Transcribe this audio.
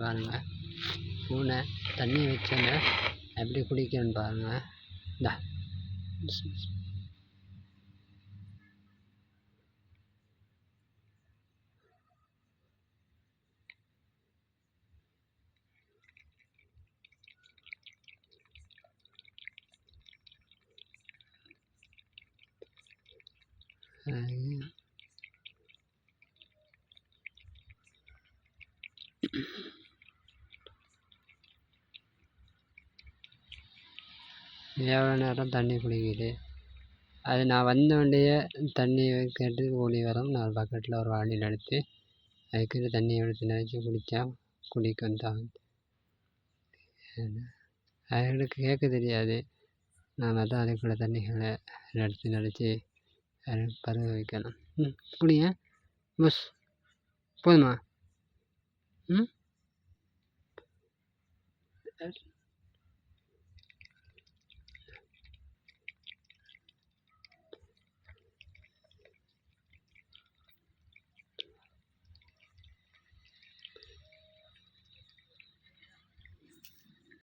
பாருங்க பூனை தண்ணி வச்சோன்னே எப்படி குடிக்கணும்னு பாருங்க. இந்தா எவ்வளோ நேரம் தண்ணி குடிக்குது. அது நான் வந்தோடனே தண்ணி கேட்டு ஓடி வரும். நான் பக்கெட்டில் ஒரு வாளியில் எடுத்து அதுக்கு தண்ணியை எடுத்து நினச்சி குடித்தா குடிக்கும் தான். அதுகளுக்கு கேட்க தெரியாது. நாம் தான் அதுக்குள்ள தண்ணிகளை எடுத்து நினச்சி பருக வைக்கணும். குடிங்க பஸ் போதுமா?